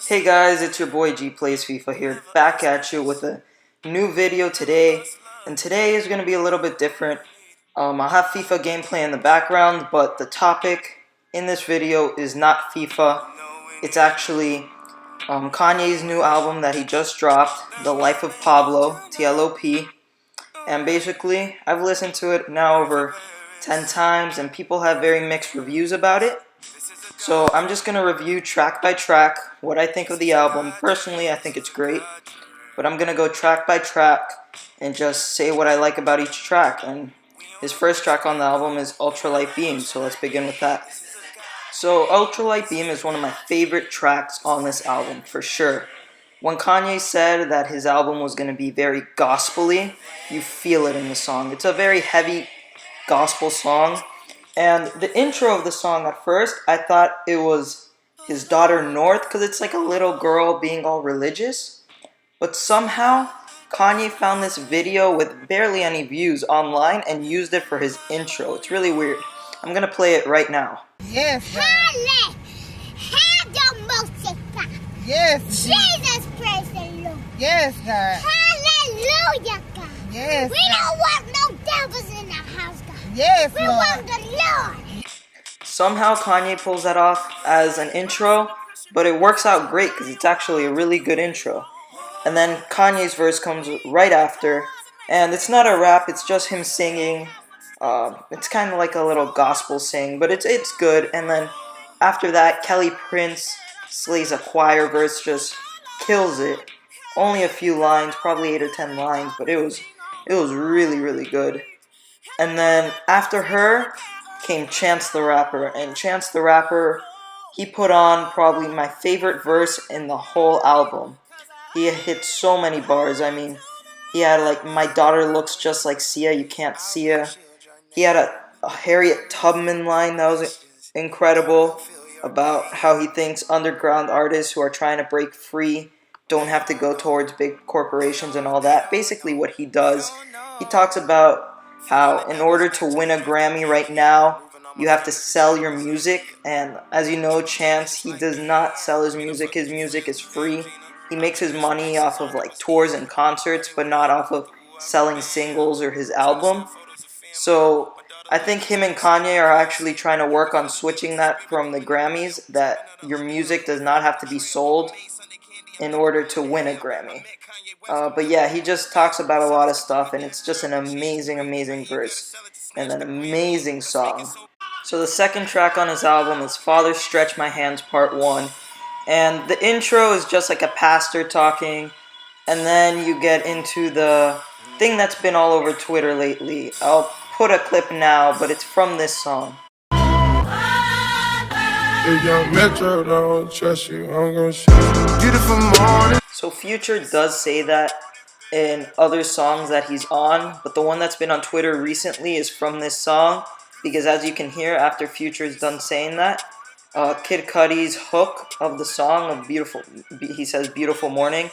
Hey guys, it's your boy G Plays FIFA here, back at you with a new video today. And today is going to be a little bit different. I'll have FIFA gameplay in the background, but the topic in this video is not FIFA. It's actually Kanye's new album that he just dropped, The Life of Pablo, TLOP. And basically, I've listened to it now over 10 times, and people have very mixed reviews about it. So I'm just going to review track by track what I think of the album. Personally, I think it's great, but I'm going to go track by track and just say what I like about each track. And his first track on the album is Ultralight Beam, so let's begin with that. So Ultralight Beam is one of my favorite tracks on this album, for sure. When Kanye said that his album was going to be very gospel-y, you feel it in the song. It's a very heavy gospel song. And the intro of the song, at first, I thought it was his daughter North, because it's like a little girl being all religious. But somehow, Kanye found this video with barely any views online and used it for his intro. It's really weird. I'm going to play it right now. Yes, God. Yes. Jesus, praise the Lord. Yes, God. Hallelujah, God. Yes, we God. don't want no devils in the house, God. Yes, we Lord. want the Lord. Somehow Kanye pulls that off as an intro, but it works out great because it's actually a really good intro. And then Kanye's verse comes right after, and it's not a rap, it's just him singing. It's kind of like a little gospel sing, but it's good. And then after that, Kelly Prince slays a choir verse, just kills it. Only a few lines, probably 8 or 10 lines, but it was really, really good. And then after her came Chance the Rapper, and Chance the Rapper, he put on probably my favorite verse in the whole album. He hit so many bars. I mean, he had like, my daughter looks just like Sia, you can't see her. He had a Harriet Tubman line that was incredible, about how he thinks underground artists who are trying to break free don't have to go towards big corporations and all that. Basically what he does, he talks about how in order to win a Grammy right now, you have to sell your music. And as you know, Chance, he does not sell his music. His music is free. He makes his money off of like tours and concerts, but not off of selling singles or his album. So I think him and Kanye are actually trying to work on switching that from the Grammys, that your music does not have to be sold in order to win a Grammy. But yeah, he just talks about a lot of stuff, and it's just an amazing, amazing verse and an amazing song. So the second track on his album is Father Stretch My Hands Part 1. And the intro is just like a pastor talking, and then you get into the thing that's been all over Twitter lately. I'll put a clip now, but it's from this song. If young Metro don't trust you, I'm gonna shoot you. Beautiful morning. So Future does say that in other songs that he's on, but the one that's been on Twitter recently is from this song, because as you can hear, after Future's done saying that, Kid Cudi's hook of the song of beautiful, he says beautiful morning,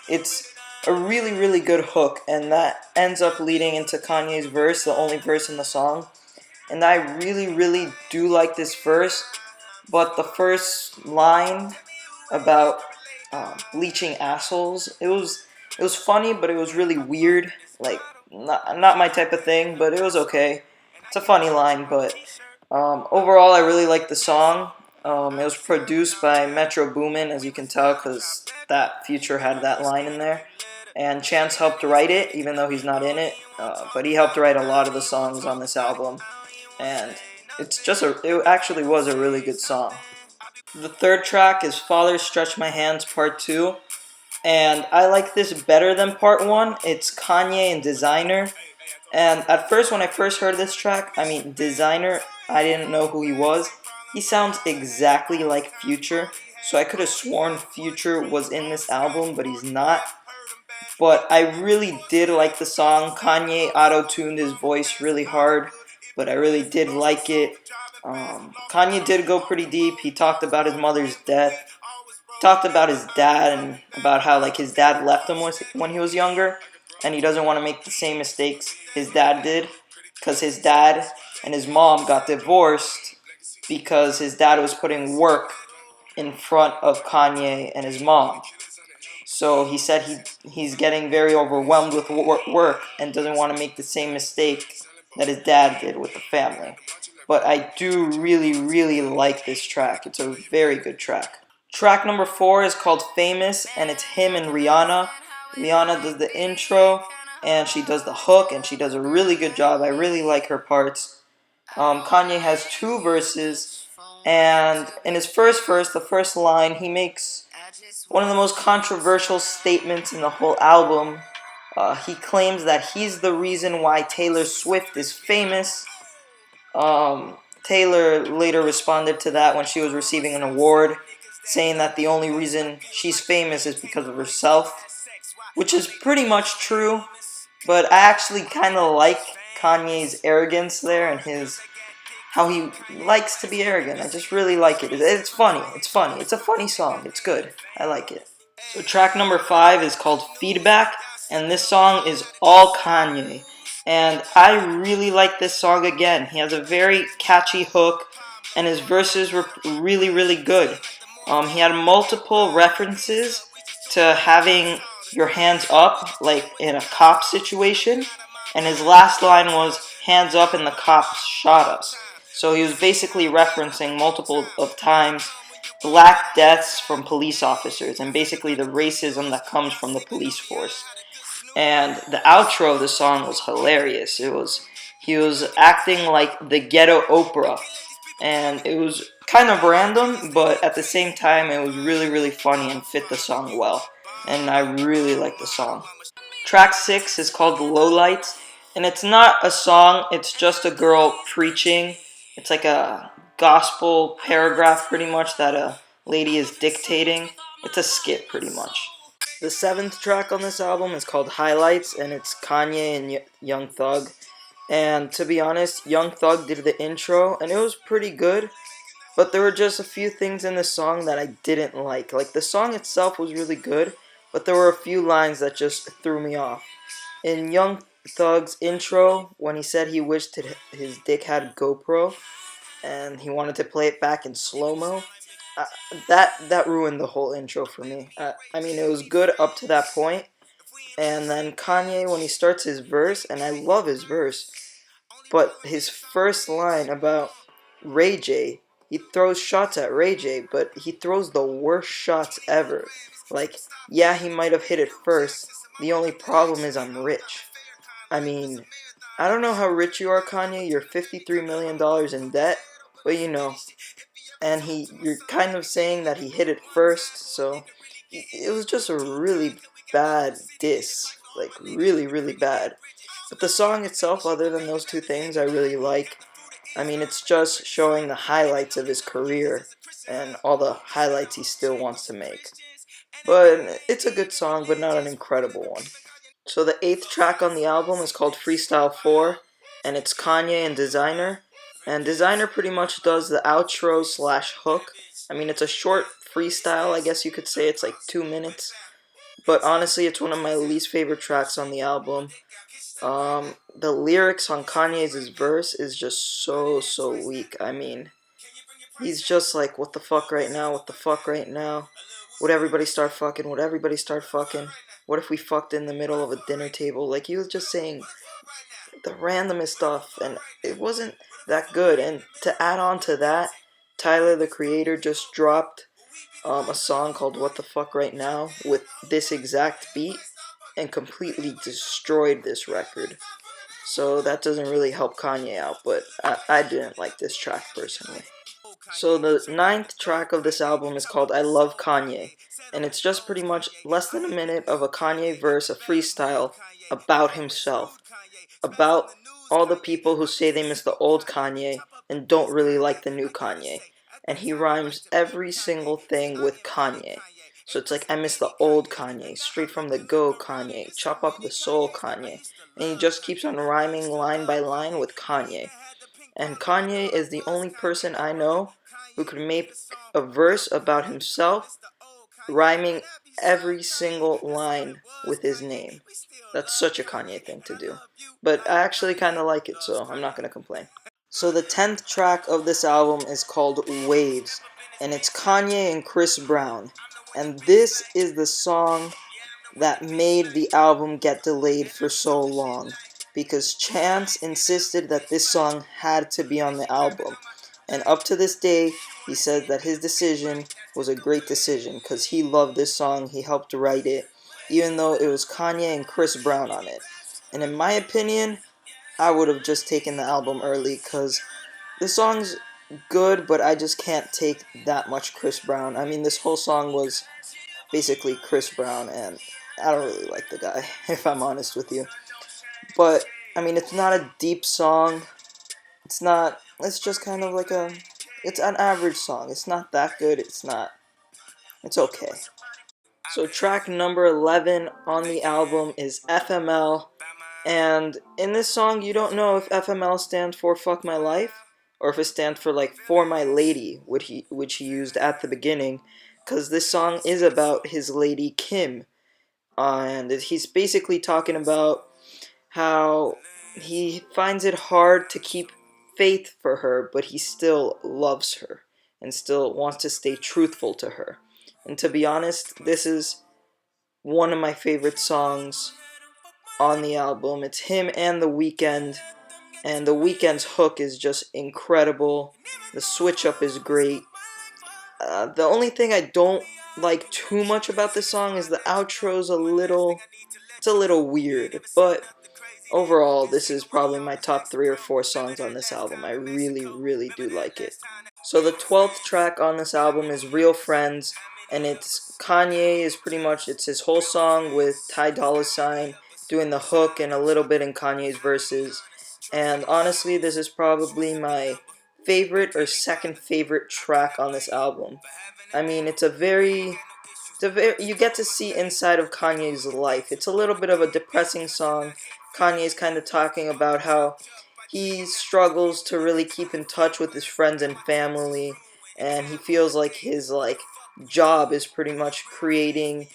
it's a really, really good hook, and that ends up leading into Kanye's verse, the only verse in the song. And I really, really do like this verse, but the first line about bleaching assholes, it was funny, but it was really weird. Like, not my type of thing, but it was okay. It's a funny line, but overall, I really like the song. It was produced by Metro Boomin, as you can tell, because that Future had that line in there. And Chance helped write it, even though he's not in it. But he helped write a lot of the songs on this album. And it actually was a really good song. The third track is Father Stretch My Hands Part 2. And I like this better than Part 1. It's Kanye and Designer. And at first, when I first heard this track, I mean, Designer, I didn't know who he was. He sounds exactly like Future. So I could have sworn Future was in this album, but he's not. But I really did like the song. Kanye auto-tuned his voice really hard, but I really did like it. Kanye did go pretty deep. He talked about his mother's death. Talked about his dad and about how like his dad left him when he was younger, and he doesn't want to make the same mistakes his dad did, because his dad and his mom got divorced because his dad was putting work in front of Kanye and his mom. So he said he's getting very overwhelmed with work and doesn't want to make the same mistake that his dad did with the family. But I do really, really like this track. It's a very good track. Track number 4 is called Famous, and it's him and Rihanna. Rihanna does the intro, and she does the hook, and she does a really good job. I really like her parts. Kanye has 2 verses, and in his first verse, the first line, he makes one of the most controversial statements in the whole album. He claims that he's the reason why Taylor Swift is famous. Taylor later responded to that when she was receiving an award, saying that the only reason she's famous is because of herself, which is pretty much true, but I actually kind of like Kanye's arrogance there and how he likes to be arrogant. I just really like it. It's funny. It's funny. It's a funny song. It's good. I like it. So track number 5 is called Feedback, and this song is all Kanye. And I really like this song again. He has a very catchy hook, and his verses were really, really good. He had multiple references to having your hands up, like in a cop situation, and his last line was, "Hands up and the cops shot us." So he was basically referencing multiple of times black deaths from police officers and basically the racism that comes from the police force. And the outro of the song was hilarious. He was acting like the ghetto Oprah, and it was kind of random, but at the same time it was really, really funny and fit the song well. And I really like the song. Track 6 is called Lowlights, and it's not a song, it's just a girl preaching. It's like a gospel paragraph pretty much that a lady is dictating. It's a skit pretty much. The 7th track on this album is called Highlights, and it's Kanye and Young Thug. And to be honest, Young Thug did the intro, and it was pretty good. But there were just a few things in the song that I didn't like. Like, the song itself was really good, but there were a few lines that just threw me off. In Young Thug's intro, when he said he wished his dick had a GoPro, and he wanted to play it back in slow-mo, that ruined the whole intro for me. I mean, it was good up to that point, and then Kanye, when he starts his verse, and I love his verse, but his first line about Ray J, he throws shots at Ray J, but he throws the worst shots ever. Like, yeah, he might have hit it first. The only problem is I'm rich. I mean, I don't know how rich you are, Kanye. You're $53 million in debt, but you know. And you're kind of saying that he hit it first, so it was just a really bad diss. Like, really, really bad. But the song itself, other than those 2 things, I really like. I mean, it's just showing the highlights of his career and all the highlights he still wants to make. But it's a good song, but not an incredible one. So the 8th track on the album is called Freestyle For, and it's Kanye and Designer. And Designer pretty much does the outro / hook. I mean, it's a short freestyle, I guess you could say. It's like 2 minutes. But honestly, it's one of my least favorite tracks on the album. The lyrics on Kanye's verse is just so weak. I mean, he's just like, what the fuck right now, what the fuck right now? Would everybody start fucking? Would everybody start fucking? What if we fucked in the middle of a dinner table? Like, he was just saying the randomest stuff, and it wasn't that good. And to add on to that, Tyler, the Creator, just dropped a song called What the Fuck Right Now with this exact beat and completely destroyed this record. So that doesn't really help Kanye out, but I didn't like this track personally. So the 9th track of this album is called I Love Kanye, and it's just pretty much less than a minute of a Kanye verse, a freestyle about himself, about all the people who say they miss the old Kanye and don't really like the new Kanye. And he rhymes every single thing with Kanye. So it's like, I miss the old Kanye, straight from the go Kanye, chop up the soul Kanye. And he just keeps on rhyming line by line with Kanye. And Kanye is the only person I know who could make a verse about himself rhyming every single line with his name. That's such a Kanye thing to do. But I actually kind of like it, so I'm not going to complain. So the 10th track of this album is called Waves. and it's Kanye and Chris Brown. And this is the song that made the album get delayed for so long, because Chance insisted that this song had to be on the album. And up to this day, he said that his decision was a great decision because he loved this song, he helped write it, even though it was Kanye and Chris Brown on it. And in my opinion, I would have just taken the album early because the song's good, but I just can't take that much Chris Brown. I mean, this whole song was basically Chris Brown, and I don't really like the guy, if I'm honest with you. But, I mean, it's not a deep song. It's just kind of like it's an average song. It's not that good. It's okay. So track number 11 on the album is FML. And in this song, you don't know if FML stands for Fuck My Life, or if it stands for like For My Lady, which he used at the beginning, because this song is about his lady Kim. And he's basically talking about how he finds it hard to keep faith for her, but he still loves her and still wants to stay truthful to her. And to be honest, this is one of my favorite songs on the album. It's him and The Weeknd, and The Weeknd's hook is just incredible. The switch up is great. The only thing I don't like too much about this song is the outro's it's a little weird, but overall, this is probably my top 3 or 4 songs on this album. I really, really do like it. So the 12th track on this album is Real Friends, and it's Kanye is pretty much, it's his whole song with Ty Dolla $ign doing the hook and a little bit in Kanye's verses. And honestly, this is probably my favorite or second favorite track on this album. I mean, you get to see inside of Kanye's life. It's a little bit of a depressing song. Kanye's kind of talking about how he struggles to really keep in touch with his friends and family, and he feels like his job is pretty much creating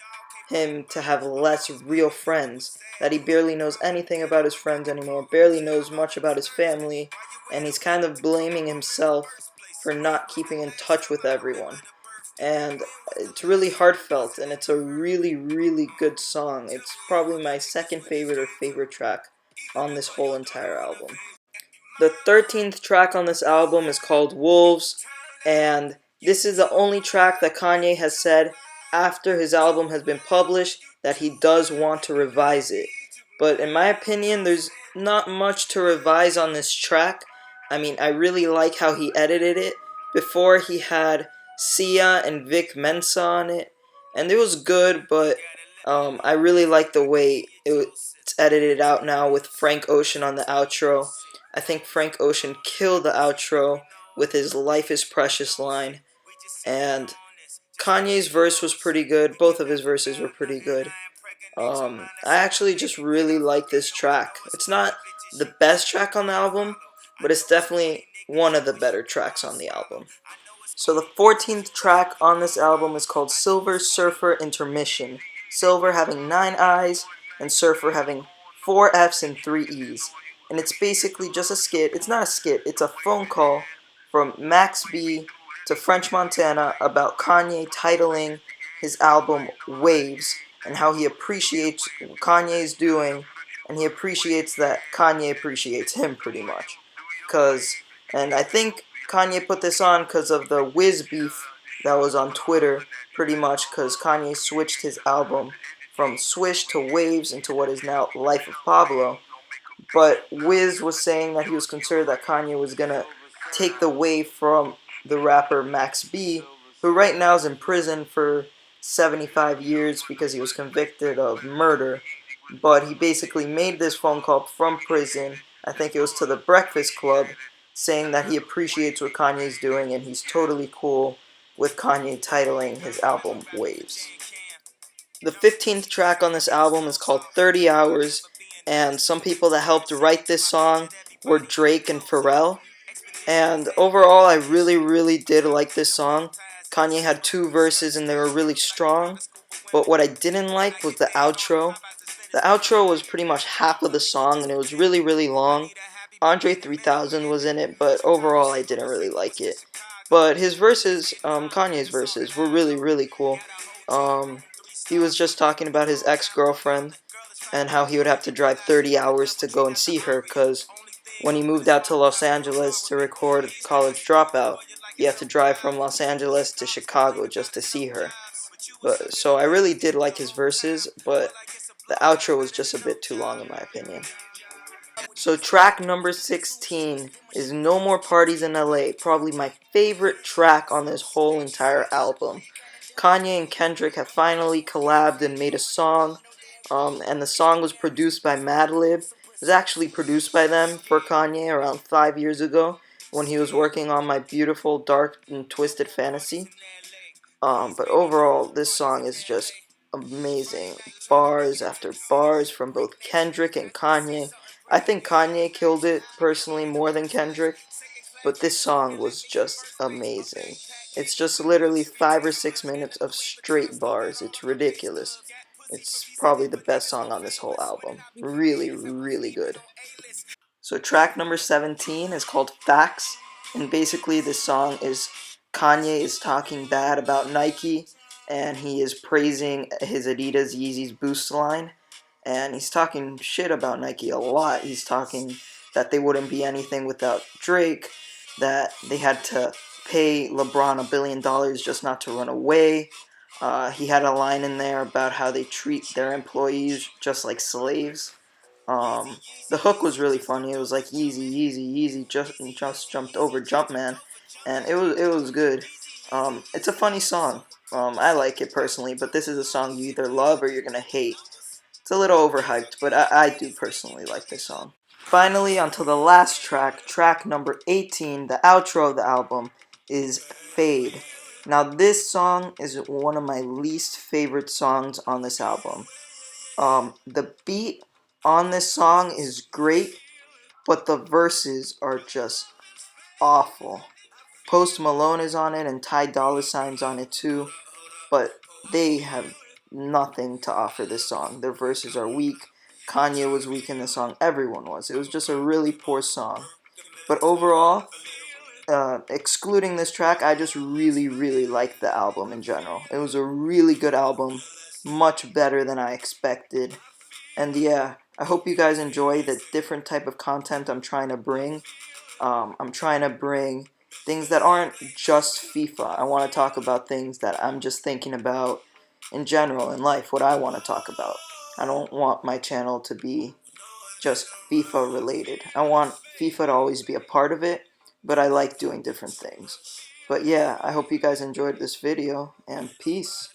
him to have less real friends, that he barely knows anything about his friends anymore, barely knows much about his family, and he's kind of blaming himself for not keeping in touch with everyone. And it's really heartfelt, and it's a really, really good song. It's probably my second favorite or favorite track on this whole entire album. The 13th track on this album is called Wolves, and this is the only track that Kanye has said after his album has been published that he does want to revise it. But in my opinion, there's not much to revise on this track. I mean, I really like how he edited it. Before, he had Sia and Vic Mensa on it, and it was good, but I really like the way it's edited out now with Frank Ocean on the outro. I think Frank Ocean killed the outro with his Life is Precious line, and Kanye's verse was pretty good. Both of his verses were pretty good. I actually just really like this track. It's not the best track on the album, but it's definitely one of the better tracks on the album. So the 14th track on this album is called Silver Surfer Intermission. Silver having 9 I's and Surfer having 4 F's and 3 E's. And it's basically just a skit. It's not a skit, it's a phone call from Max B to French Montana about Kanye titling his album Waves and how he appreciates what Kanye's doing, and he appreciates that Kanye appreciates him pretty much. And I think Kanye put this on because of the Wiz beef that was on Twitter, pretty much because Kanye switched his album from Swish to Waves into what is now Life of Pablo. But Wiz was saying that he was concerned that Kanye was going to take the wave from the rapper Max B, who right now is in prison for 75 years because he was convicted of murder. But he basically made this phone call from prison, I think it was to the Breakfast Club, saying that he appreciates what Kanye's doing and he's totally cool with Kanye titling his album Waves. The 15th track on this album is called 30 Hours, and some people that helped write this song were Drake and Pharrell. And overall, I really, really did like this song. Kanye had 2 verses and they were really strong, but what I didn't like was the outro. The outro was pretty much half of the song and it was really, really long. Andre 3000 was in it, but overall I didn't really like it. But his verses, Kanye's verses, were really, really cool. Um, he was just talking about his ex-girlfriend and how he would have to drive 30 hours to go and see her because when he moved out to Los Angeles to record College Dropout, he had to drive from Los Angeles to Chicago just to see her. But so I really did like his verses, but the outro was just a bit too long in my opinion. So track number 16 is No More Parties in LA, probably my favorite track on this whole entire album. Kanye and Kendrick have finally collabed and made a song, and the song was produced by Madlib. It was actually produced by them for Kanye around 5 years ago when he was working on My Beautiful, Dark, and Twisted Fantasy. But overall, this song is just amazing. Bars after bars from both Kendrick and Kanye. I think Kanye killed it personally more than Kendrick, but this song was just amazing. It's just literally 5 or 6 minutes of straight bars. It's ridiculous. It's probably the best song on this whole album. Really, really good. So track number 17 is called Facts, and basically this song is Kanye is talking bad about Nike, and he is praising his Adidas Yeezys Boost line, and he's talking shit about Nike a lot. He's talking that they wouldn't be anything without Drake, that they had to pay LeBron $1 billion just not to run away. He had a line in there about how they treat their employees just like slaves. The hook was really funny. It was like Yeezy, Yeezy, Yeezy just jumped over Jumpman, and it was good. It's a funny song. I like it personally, but this is a song you either love or you're gonna hate. It's a little overhyped, but I do personally like this song. Finally, onto the last track, track number 18, the outro of the album, is Fade. Now, this song is one of my least favorite songs on this album. The beat on this song is great, but the verses are just awful. Post Malone is on it and Ty Dolla $ign's on it too, but they have nothing to offer this song. Their verses are weak. Kanye was weak in the song. Everyone was. It was just a really poor song. But overall, excluding this track, I just really, really liked the album in general. It was a really good album, much better than I expected. And yeah, I hope you guys enjoy the different type of content I'm trying to bring. I'm trying to bring things that aren't just FIFA. I want to talk about things that I'm just thinking about in general in life, what I want to talk about. I don't want my channel to be just FIFA related. I want FIFA to always be a part of it, but I like doing different things. But yeah, I hope you guys enjoyed this video, and peace.